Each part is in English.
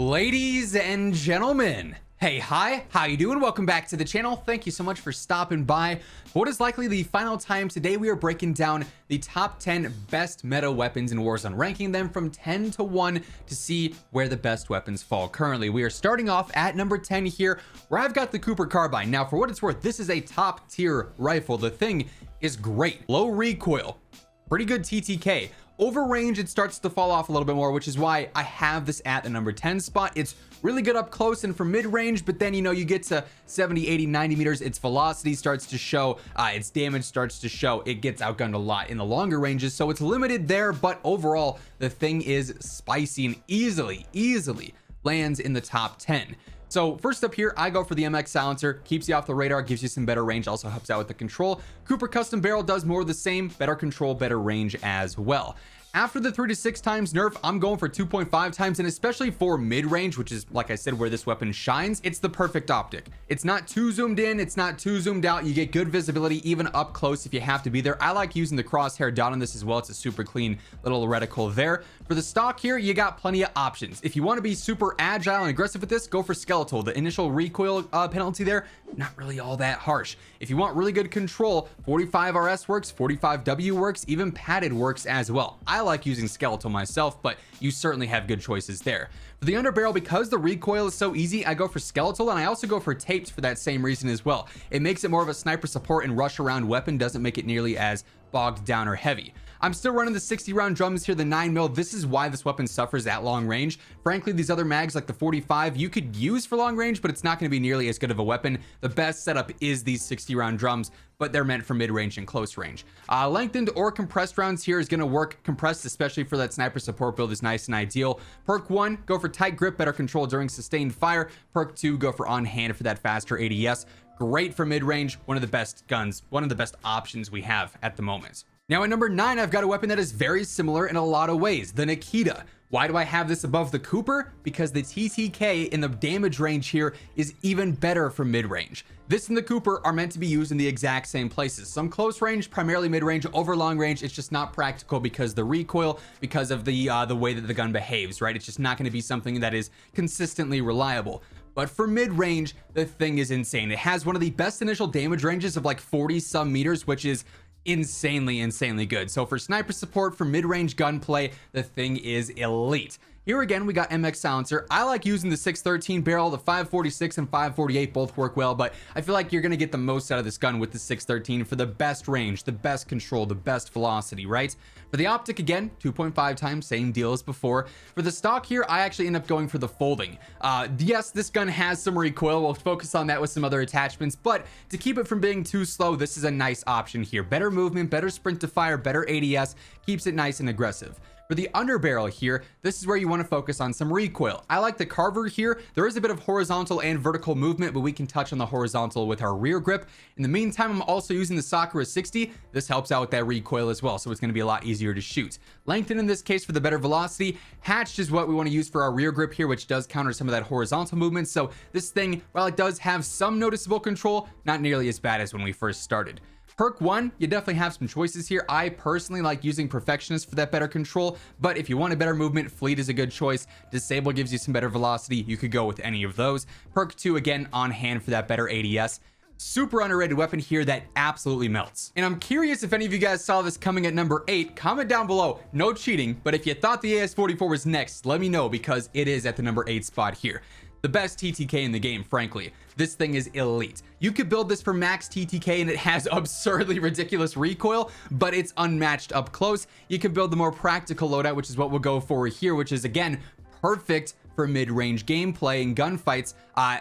Ladies and gentlemen, hey, hi, how you doing? Welcome back to the channel. Thank you so much for stopping by. For what is likely the final time today, we are breaking down the top 10 best meta weapons in Warzone, ranking them from 10 to 1 to see where the best weapons fall. Currently, we are starting off at number 10 here, where I've got the Cooper Carbine. Now, for what it's worth, this is a top tier rifle. The thing is great. Low recoil, pretty good TTK. Over range, it starts to fall off a little bit more, which is why I have this at the number 10 spot. It's really good up close and for mid range, but then, you know, you get to 70, 80, 90 meters, its velocity starts to show, its damage starts to show. It gets outgunned a lot in the longer ranges, so it's limited there, but overall, the thing is spicy and easily lands in the top 10. So first up here, I go for the MX silencer, keeps you off the radar, gives you some better range, also helps out with the control. Cooper custom barrel does more of the same, better control, better range as well. After the 3 to 6 times nerf, I'm going for 2.5 times, and especially for mid-range, which is, like I said, where this weapon shines, it's the perfect optic. It's not too zoomed in, it's not too zoomed out. You get good visibility even up close if you have to be there. I like using the crosshair dot on this as well. It's a super clean little reticle there. For the stock here, you got plenty of options. If you want to be super agile and aggressive with this, go for skeletal. The initial recoil penalty there, not really all that harsh. If you want really good control, 45 RS works, 45W works, even padded works as well. I like using skeletal myself, but you certainly have good choices there. For the underbarrel, because the recoil is so easy, I go for skeletal, and I also go for taped for that same reason as well. It makes it more of a sniper support and rush around weapon, doesn't make it nearly as bogged down or heavy. I'm still running the 60 round drums here, the 9mm. This is why this weapon suffers at long range. Frankly, these other mags like the 45 you could use for long range, but it's not going to be nearly as good of a weapon. The best setup is these 60 round drums, but they're meant for mid range and close range. Lengthened or compressed rounds here is going to work. Compressed, especially for that sniper support build, is nice and ideal. Perk 1, go for tight grip, better control during sustained fire. Perk 2, go for on hand for that faster ADS. Great for mid range, one of the best guns, one of the best options we have at the moment. Now at number 9, I've got a weapon that is very similar in a lot of ways, the Nikita. Why do I have this above the Cooper? Because the TTK in the damage range here is even better for mid-range. This and the Cooper are meant to be used in the exact same places. Some close range, primarily mid-range. Over long range, it's just not practical because the recoil, because of the way that the gun behaves, right? It's just not going to be something that is consistently reliable. But for mid-range, the thing is insane. It has one of the best initial damage ranges of like 40 some meters, which is insanely good. So for sniper support, for mid-range gunplay, the thing is elite. Here again, we got MX silencer. I like using the 613 barrel. The 546 and 548 both work well, but I feel like you're going to get the most out of this gun with the 613 for the best range, the best control, the best velocity, right? For the optic, again, 2.5 times, same deal as before. For the stock here, I actually end up going for the folding. Yes, this gun has some recoil. We'll focus on that with some other attachments, but to keep it from being too slow, this is a nice option here. Better movement, better sprint to fire, better ADS, keeps it nice and aggressive. For the underbarrel here, this is where you want to focus on some recoil. I like the Carver here. There is a bit of horizontal and vertical movement, but we can touch on the horizontal with our rear grip. In the meantime, I'm also using the Sakura 60. This helps out with that recoil as well, so it's going to be a lot easier to shoot. Lengthen in this case for the better velocity. Hatched is what we want to use for our rear grip here, which does counter some of that horizontal movement. So this thing, while it does have some noticeable control, not nearly as bad as when we first started. Perk 1, you definitely have some choices here. I personally like using Perfectionist for that better control, but if you want a better movement, Fleet is a good choice. Disable gives you some better velocity. You could go with any of those. Perk 2, again, on hand for that better ADS. Super underrated weapon here that absolutely melts. And I'm curious if any of you guys saw this coming at number 8. Comment down below. No cheating, but if you thought the AS44 was next, let me know because it is at the number 8 spot here. The best TTK in the game, frankly. This thing is elite. You could build this for max TTK and it has absurdly ridiculous recoil, but it's unmatched up close. You can build the more practical loadout, which is what we'll go for here, which is again perfect for mid-range gameplay and gunfights,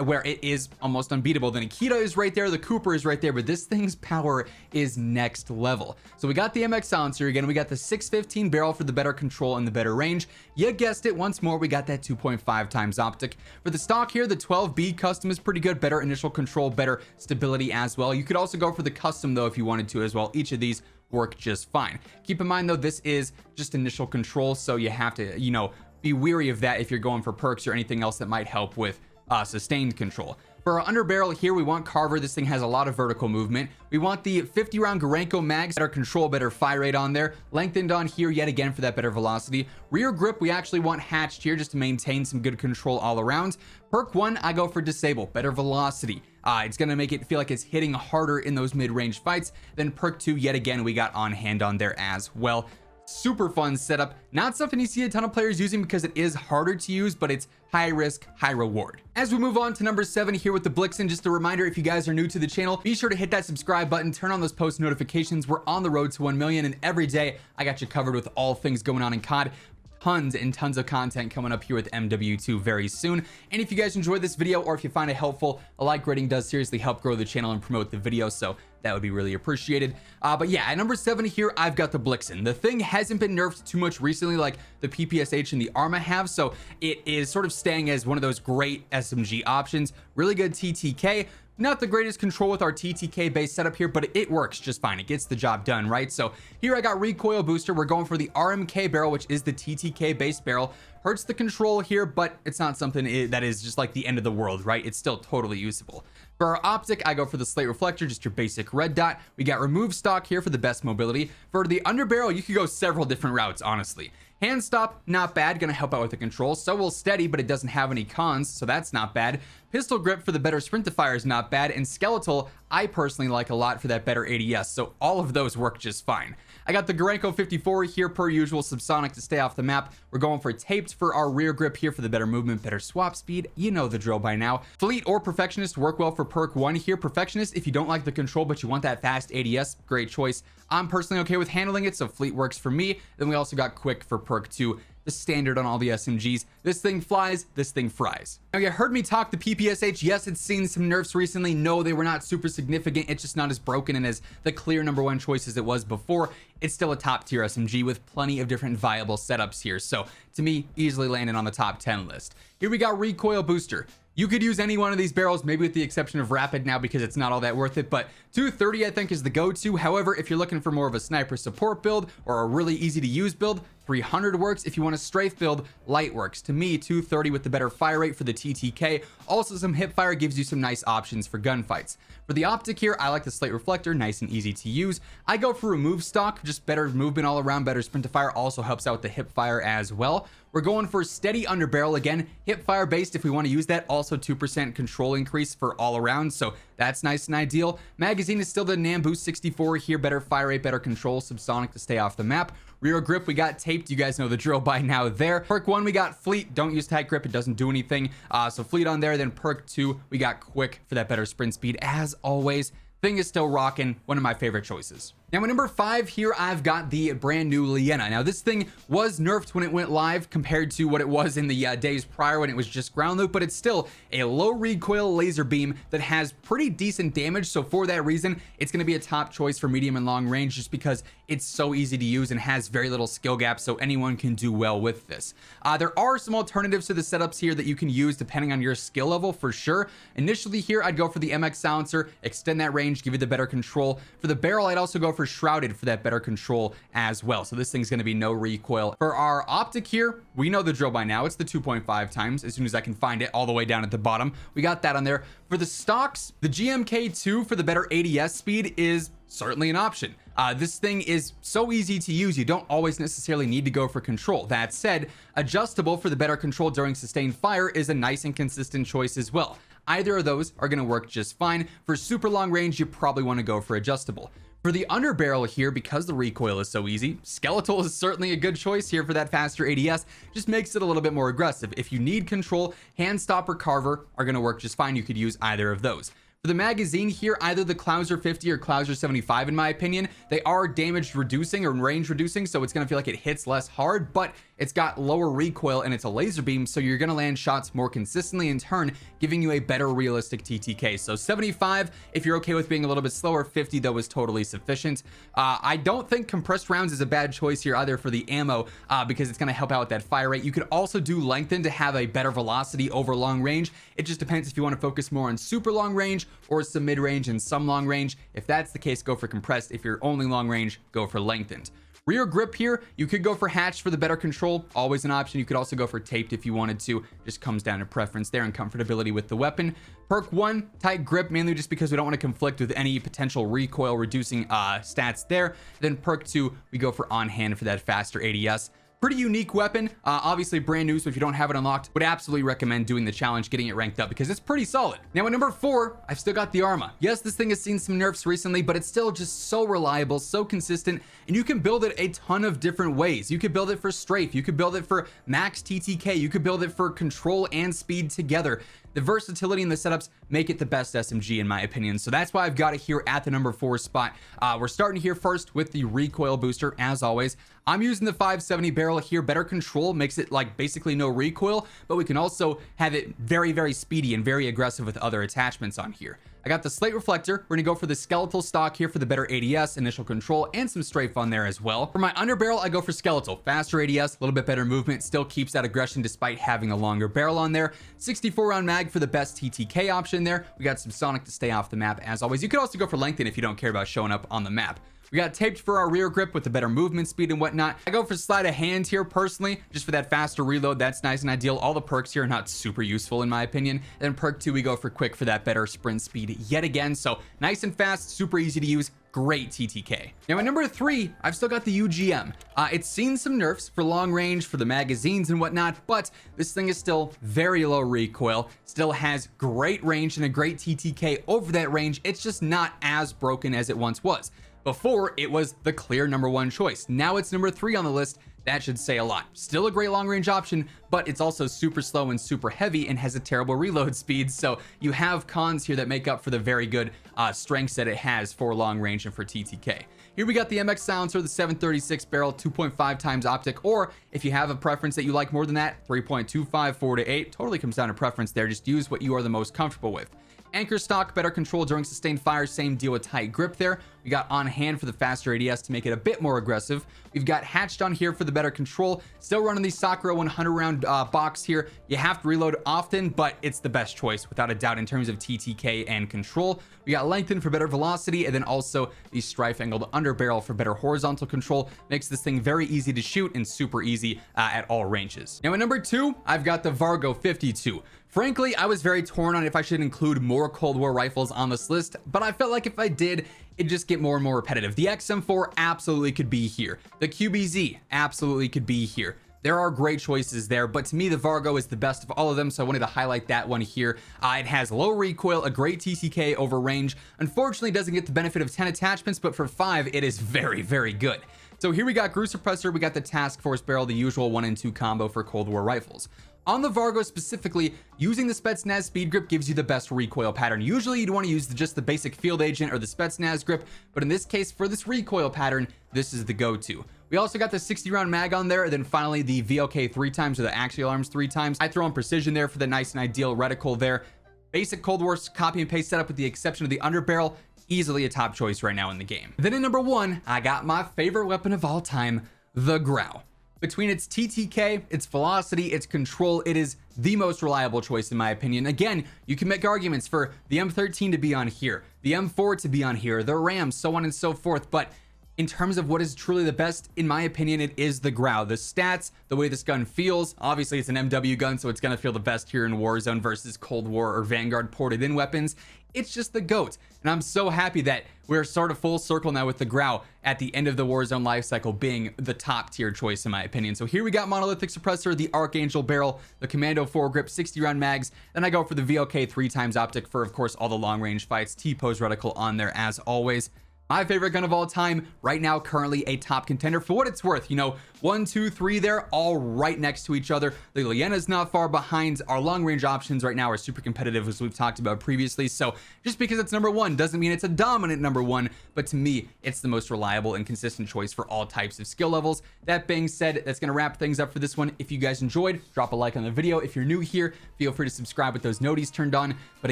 where it is almost unbeatable. The Nikita is right there, the Cooper is right there, but this thing's power is next level. So we got the MX silencer again, we got the 615 barrel for the better control and the better range. You guessed it, once more, we got that 2.5 times optic. For the stock here, the 12B custom is pretty good, better initial control, better stability as well. You could also go for the custom though if you wanted to as well. Each of these work just fine. Keep in mind though, this is just initial control, so you have to, you know, be weary of that if you're going for perks or anything else that might help with sustained control. For our underbarrel here, we want Carver. This thing has a lot of vertical movement. We want the 50 round Gorenko mags, better control, better fire rate on there. Lengthened on here yet again for that better velocity. Rear grip, we actually want hatched here just to maintain some good control all around. Perk 1, I go for disable, better velocity. It's going to make it feel like it's hitting harder in those mid-range fights. Then perk 2, yet again, we got on hand on there as well. Super fun setup. Not something you see a ton of players using because it is harder to use, but it's high risk, high reward. As we move on to number 7 here with the Blixen, just a reminder, if you guys are new to the channel, be sure to hit that subscribe button, turn on those post notifications. We're on the road to 1 million, and every day I got you covered with all things going on in COD. Tons and tons of content coming up here with MW2 very soon. And if you guys enjoyed this video, or if you find it helpful, a like rating does seriously help grow the channel and promote the video, so that would be really appreciated. But yeah, at number 7 here, I've got the Blixen. The thing hasn't been nerfed too much recently like the PPSH and the Arma have, so it is sort of staying as one of those great SMG options. Really good TTK. Not the greatest control with our TTK based setup here, but it works just fine. It gets the job done, right? So here I got recoil booster. We're going for the RMK barrel, which is the TTK based barrel. Hurts the control here, but it's not something that is just like the end of the world, right? It's still totally usable. For our optic, I go for the slate reflector, just your basic red dot. We got remove stock here for the best mobility. For the underbarrel, you could go several different routes, honestly. Hand stop, not bad, gonna help out with the control. So will steady, but it doesn't have any cons, so that's not bad. Pistol grip for the better sprint to fire is not bad, and skeletal I personally like a lot for that better ADS, so all of those work just fine. I got the Gorenko 54 here, per usual, subsonic to stay off the map. We're going for taped for our rear grip here for the better movement, better swap speed. You know the drill by now. Fleet or Perfectionist work well for perk 1 here. Perfectionist, if you don't like the control but you want that fast ADS, great choice. I'm personally okay with handling it, so Fleet works for me. Then we also got Quick for perk 2. The standard on all the SMGs. This thing flies, this thing fries. Now you heard me talk the PPSH. Yes, it's seen some nerfs recently. No, they were not super significant. It's just not as broken and as the clear number 1 choice as it was before. It's still a top tier SMG with plenty of different viable setups here. So to me, easily landing on the top 10 list. Here we got recoil booster. You could use any one of these barrels, maybe with the exception of rapid now because it's not all that worth it, but 230 I think is the go-to. However, if you're looking for more of a sniper support build or a really easy to use build, 300 works. If you want a strafe build, light works. To me, 230 with the better fire rate for the TTK. Also, some hip fire gives you some nice options for gunfights. For the optic here, I like the slate reflector, nice and easy to use. I go for remove stock, just better movement all around, better sprint to fire, also helps out with the hip fire as well. We're going for steady underbarrel again, hip fire based if we want to use that, also 2% control increase for all around, so that's nice and ideal. Magazine is still the Nambu 64 here, better fire rate, better control, subsonic to stay off the map. Rear grip, we got taped. You guys know the drill by now there. Perk 1, we got fleet. Don't use tight grip. It doesn't do anything. So fleet on there. Then perk 2, we got quick for that better sprint speed. As always, thing is still rocking. One of my favorite choices. Now at number 5 here, I've got the brand new Liena. Now this thing was nerfed when it went live compared to what it was in the days prior when it was just ground loop, but it's still a low recoil laser beam that has pretty decent damage. So for that reason, it's going to be a top choice for medium and long range just because it's so easy to use and has very little skill gaps, so anyone can do well with this. There are some alternatives to the setups here that you can use depending on your skill level for sure. Initially here, I'd go for the MX silencer, extend that range, give you the better control. For the barrel, I'd also go for shrouded for that better control as well. So this thing's going to be no recoil. For our optic here, we know the drill by now. It's the 2.5 times as soon as I can find it all the way down at the bottom. We got that on there. For the stocks, the GMK2 for the better ADS speed is certainly an option. This thing is so easy to use, you don't always necessarily need to go for control. That said, adjustable for the better control during sustained fire is a nice and consistent choice as well. Either of those are going to work just fine. For super long range, you probably want to go for adjustable. For the underbarrel here, because the recoil is so easy, skeletal is certainly a good choice here for that faster ADS. Just makes it a little bit more aggressive. If you need control, hand stop or carver are going to work just fine. You could use either of those. For the magazine here, either the Clouser 50 or Clouser 75, in my opinion, they are damage reducing or range reducing, so it's going to feel like it hits less hard, but it's got lower recoil and it's a laser beam, so you're going to land shots more consistently in turn, giving you a better realistic TTK. So 75, if you're okay with being a little bit slower. 50 though is totally sufficient. I don't think compressed rounds is a bad choice here either for the ammo, because it's going to help out with that fire rate. You could also do lengthen to have a better velocity over long range. It just depends if you want to focus more on super long range or some mid range and some long range. If that's the case, go for compressed. If you're only long range, go for lengthened. Rear grip here, you could go for hatched for the better control, always an option. You could also go for taped if you wanted to. Just comes down to preference there and comfortability with the weapon. Perk 1, tight grip, mainly just because we don't want to conflict with any potential recoil reducing stats there. Then perk 2, we go for on hand for that faster ADS. Pretty unique weapon, obviously brand new, so if you don't have it unlocked, would absolutely recommend doing the challenge, getting it ranked up, because it's pretty solid. Now at number 4, I've still got the Arma. Yes, this thing has seen some nerfs recently, but it's still just so reliable, so consistent, and you can build it a ton of different ways. You could build it for strafe, you could build it for max TTK, you could build it for control and speed together. The versatility and the setups make it the best SMG in my opinion. So that's why I've got it here at the number 4 spot. We're starting here first with the recoil booster, as always. I'm using the 570 barrel here. Better control makes it like basically no recoil, but we can also have it very, very speedy and very aggressive with other attachments on here. I got the slate reflector. We're gonna go for the skeletal stock here for the better ADS, initial control, and some strafe on there as well. For my underbarrel, I go for skeletal. Faster ADS, a little bit better movement, still keeps that aggression despite having a longer barrel on there. 64 round mag for the best TTK option there. We got some sonic to stay off the map as always. You could also go for lengthen if you don't care about showing up on the map. We got taped for our rear grip with the better movement speed and whatnot. I go for sleight of hand here personally, just for that faster reload. That's nice and ideal. All the perks here are not super useful in my opinion. And then perk 2, we go for quick for that better sprint speed yet again. So nice and fast, super easy to use. Great TTK. Now at number 3, I've still got the UGM. It's seen some nerfs for long range, for the magazines and whatnot, but this thing is still very low recoil, still has great range and a great TTK over that range. It's just not as broken as it once was. Before, it was the clear number 1 choice. Now it's number 3 on the list. That should say a lot. Still a great long range option, but it's also super slow and super heavy and has a terrible reload speed. So you have cons here that make up for the very good strengths that it has for long range and for TTK. Here we got the MX silencer, the 736 barrel, 2.5 times optic, or if you have a preference that you like more than that, 3.25, 4 to 8, totally comes down to preference there. Just use what you are the most comfortable with. Anchor stock, better control during sustained fire, same deal with tight grip there. We got on hand for the faster ADS to make it a bit more aggressive. We've got hatched on here for the better control. Still running the Sakura 100 round box here. You have to reload often, but it's the best choice without a doubt in terms of TTK and control. We got lengthen for better velocity, and then also the strife angled underbarrel for better horizontal control. Makes this thing very easy to shoot and super easy at all ranges. Now at number 2, I've got the Vargo 52. Frankly, I was very torn on if I should include more Cold War rifles on this list, but I felt like if I did, it'd just get more and more repetitive. The XM4 absolutely could be here. The QBZ absolutely could be here. There are great choices there, but to me, the Vargo is the best of all of them, so I wanted to highlight that one here. It has low recoil, a great TTK over range. Unfortunately, it doesn't get the benefit of 10 attachments, but for 5, it is very, very good. So here we got Grew Suppressor, we got the Task Force Barrel, the usual 1 and 2 combo for Cold War rifles. On the Vargo specifically, using the Spetsnaz speed grip gives you the best recoil pattern. Usually you'd want to use just the basic field agent or the Spetsnaz grip, but in this case, for this recoil pattern, this is the go-to. We also got the 60 round mag on there, and then finally the VLK 3 times or the axial arms 3 times. I throw in precision there for the nice and ideal reticle there. Basic Cold War copy and paste setup with the exception of the underbarrel. Easily a top choice right now in the game. Then at number 1, I got my favorite weapon of all time, the Grau. Between its TTK, its velocity, its control, it is the most reliable choice in my opinion. Again, you can make arguments for the M13 to be on here, the M4 to be on here, the RAM, so on and so forth, but in terms of what is truly the best, in my opinion, it is the Grau. The stats, the way this gun feels, obviously it's an MW gun, so it's gonna feel the best here in Warzone versus Cold War or Vanguard ported in weapons. It's just the GOAT, and I'm so happy that we're sort of full circle now with the Grau at the end of the Warzone lifecycle being the top tier choice in my opinion. So here we got Monolithic Suppressor, the Archangel Barrel, the Commando 4 grip, 60 round mags, then I go for the VLK 3 times optic for, of course, all the long range fights, T-pose reticle on there as always. My favorite gun of all time, right now currently a top contender for what it's worth. You know, 1, 2, 3 there, all right next to each other. The Liena's not far behind. Our long range options right now are super competitive, as we've talked about previously. So just because it's number 1 doesn't mean it's a dominant number 1, but to me, it's the most reliable and consistent choice for all types of skill levels. That being said, that's gonna wrap things up for this one. If you guys enjoyed, drop a like on the video. If you're new here, feel free to subscribe with those noties turned on. But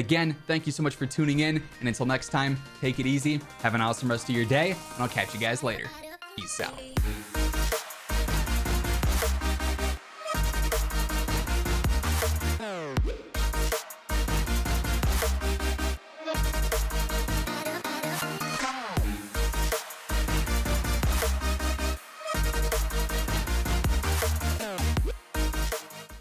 again, thank you so much for tuning in, and until next time, take it easy, have an awesome rest of your day, and I'll catch you guys later. Peace out.